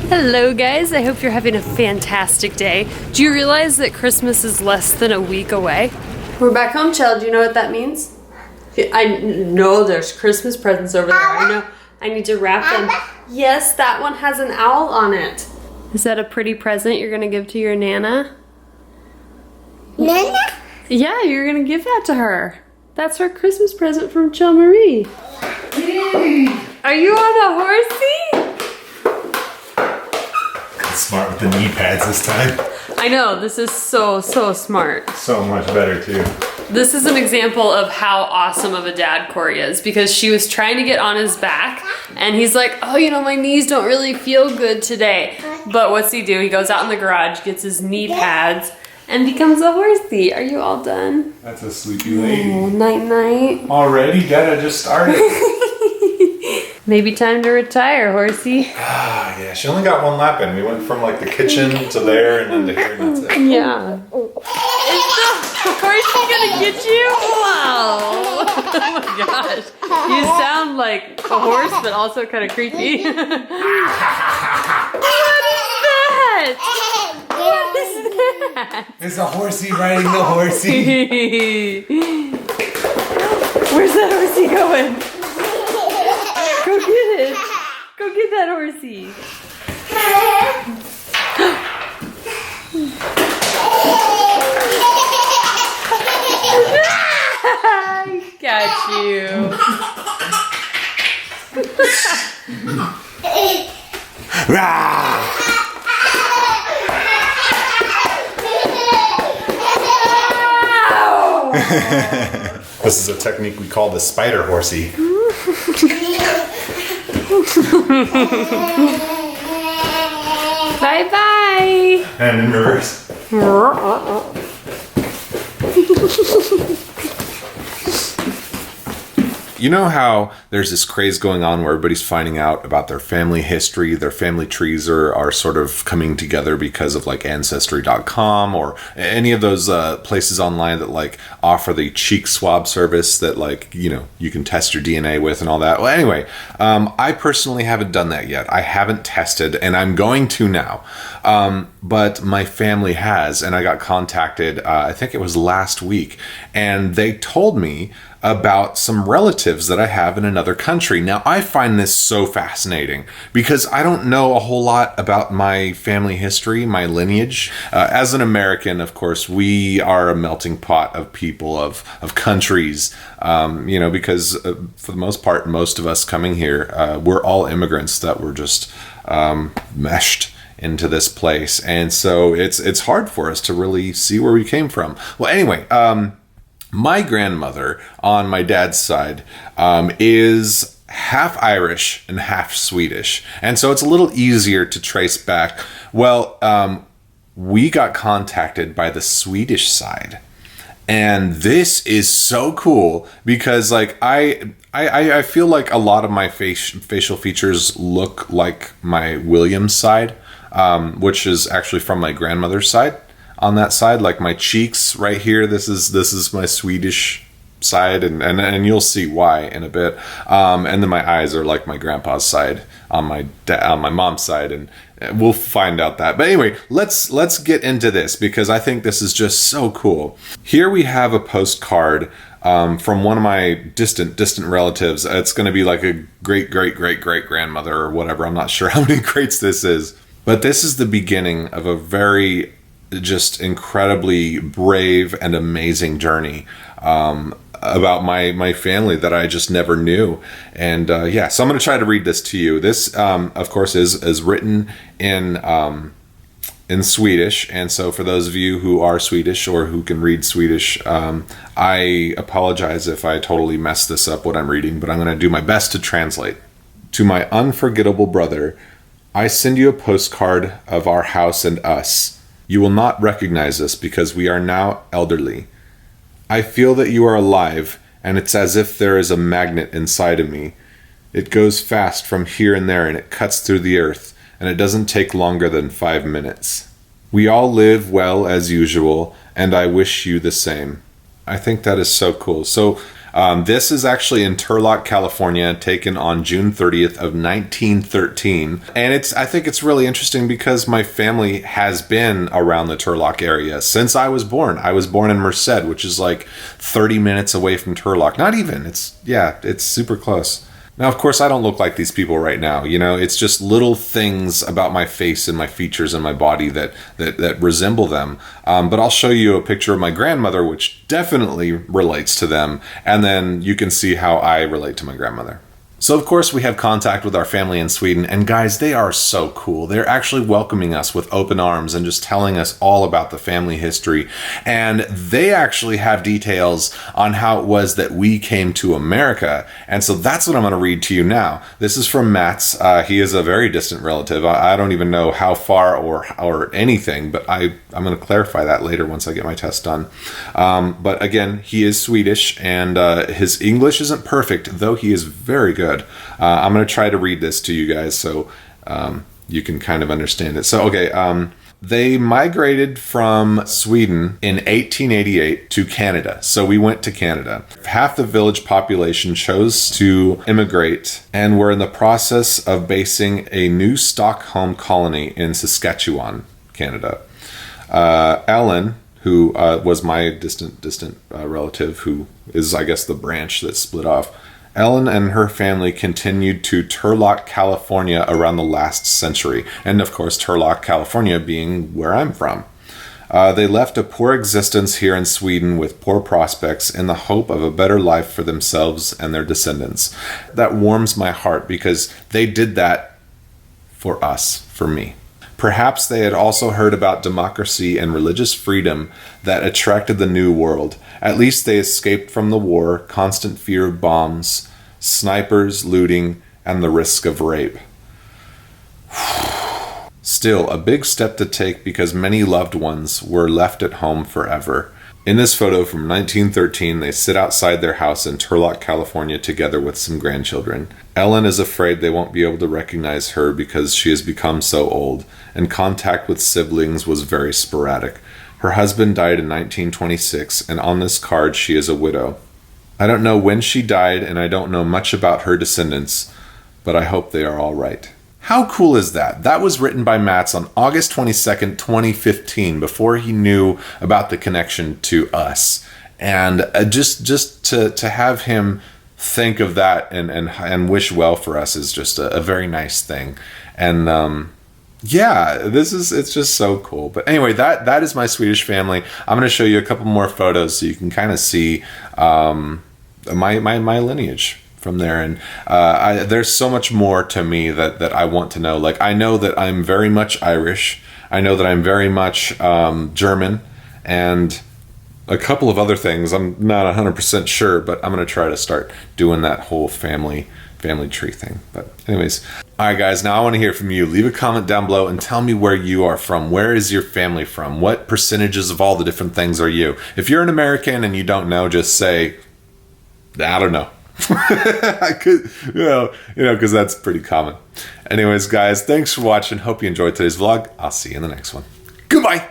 Hello guys, I hope you're having a fantastic day. Do you realize that Christmas is less than a week away? We're back home, child. Do you know what that means? I know there's Christmas presents over there. I know I need to wrap them. Yes, that one has an owl on it. Is that a pretty present you're gonna give to your Nana? Nana? Yeah, you're gonna give that to her. That's her Christmas present from Chel Marie. Yay! Are you on a horsey? Smart with the knee pads this time. I know, this is so smart. So much better too. This is an example of how awesome of a dad Corey is, because she was trying to get on his back and he's like, oh, you know, my knees don't really feel good today. But what's he do? He goes out in the garage, gets his knee pads, and becomes a horsey. Are you all done? That's a sleepy lady. Oh, night night. Already? Dada just started. Maybe time to retire, horsey. Ah, yeah, she only got one lap in. We went from like the kitchen to there and then to here and that's it. Yeah. Is the horsey gonna get you? Wow. Oh my gosh. You sound like a horse, but also kind of creepy. What is that? What is that? It's a horsey riding the horsey. Where's that horsey going? Go get it. Go get that horsey. Got you. This is a technique we call the spider horsey. Bye bye. And in reverse. You know how there's this craze going on where everybody's finding out about their family history, their family trees are sort of coming together because of like Ancestry.com or any of those places online that like offer the cheek swab service that like, you know, you can test your DNA with and all that. Well, anyway, I personally haven't done that yet. I haven't tested and I'm going to now. But my family has, and I got contacted, I think it was last week, and they told me about some relatives that I have in another country. Now, I find this so fascinating because I don't know a whole lot about my family history, my lineage. As an American, of course, we are a melting pot of people, of countries, you know, because for the most part, most of us coming here, we're all immigrants that were just meshed into this place. And so it's hard for us to really see where we came from. Well, anyway, my grandmother on my dad's side is half Irish and half Swedish. And so it's a little easier to trace back. Well, we got contacted by the Swedish side. And this is so cool because like I feel like a lot of my facial features look like my Williams side, which is actually from my grandmother's side. On that side, like my cheeks right here, this is my Swedish side, and you'll see why in a bit. And then my eyes are like my grandpa's side on my mom's side, and we'll find out that. But anyway, let's get into this because I think this is just so cool. Here we have a postcard from one of my distant relatives. It's going to be like a great grandmother or whatever. I'm not sure how many greats this is, but this is the beginning of a very just incredibly brave and amazing journey about my family that I just never knew. And yeah, so I'm going to try to read this to you. This, of course, is written in Swedish. And so for those of you who are Swedish or who can read Swedish, I apologize if I totally mess this up, what I'm reading, but I'm going to do my best to translate. To my unforgettable brother, I send you a postcard of our house and us. You will not recognize us because we are now elderly. I feel that you are alive, and it's as if there is a magnet inside of me. It goes fast from here and there, and it cuts through the earth, and it doesn't take longer than 5 minutes. We all live well as usual, and I wish you the same. I think that is so cool. So This is actually in Turlock, California, taken on June 30th of 1913. And I think it's really interesting because my family has been around the Turlock area since I was born. I was born in Merced, which is like 30 minutes away from Turlock. Not even. It's super close. Now, of course, I don't look like these people right now. You know, it's just little things about my face and my features and my body that resemble them. But I'll show you a picture of my grandmother, which definitely relates to them. And then you can see how I relate to my grandmother. So, of course, we have contact with our family in Sweden, and guys, they are so cool. They're actually welcoming us with open arms and just telling us all about the family history. And they actually have details on how it was that we came to America. And so that's what I'm going to read to you now. This is from Matt's. He is a very distant relative. I don't even know how far or anything, but I'm going to clarify that later once I get my test done. But again, he is Swedish, and his English isn't perfect, though he is very good. I'm going to try to read this to you guys so you can kind of understand it. So, okay, they migrated from Sweden in 1888 to Canada. So we went to Canada. Half the village population chose to immigrate and were in the process of basing a new Stockholm colony in Saskatchewan, Canada. Ellen, who was my distant relative, who is, I guess, the branch that split off, Ellen and her family continued to Turlock, California around the last century. And of course, Turlock, California being where I'm from. They left a poor existence here in Sweden with poor prospects in the hope of a better life for themselves and their descendants. That warms my heart because they did that for us, for me. Perhaps they had also heard about democracy and religious freedom that attracted the New World. At least they escaped from the war, constant fear of bombs, snipers, looting, and the risk of rape. Still, a big step to take because many loved ones were left at home forever. In this photo from 1913, they sit outside their house in Turlock, California, together with some grandchildren. Ellen is afraid they won't be able to recognize her because she has become so old, and contact with siblings was very sporadic. Her husband died in 1926, and on this card she is a widow. I don't know when she died, and I don't know much about her descendants, but I hope they are all right. How cool is that? That was written by Mats on August 22nd, 2015, before he knew about the connection to us. And just to have him think of that and wish well for us is just a very nice thing. And yeah, it's just so cool. But anyway, that is my Swedish family. I'm going to show you a couple more photos so you can kind of see my lineage from there. And there's so much more to me that I want to know. Like, I know that I'm very much Irish. I know that I'm very much German, and a couple of other things. I'm not 100% sure, but I'm going to try to start doing that whole family tree thing. But anyways, all right, guys, now I want to hear from you. Leave a comment down below and tell me where you are from. Where is your family from? What percentages of all the different things are you? If you're an American and you don't know, just say, I don't know. I could, because that's pretty common. Anyways, guys, thanks for watching. Hope you enjoyed today's vlog. I'll see you in the next one. Goodbye.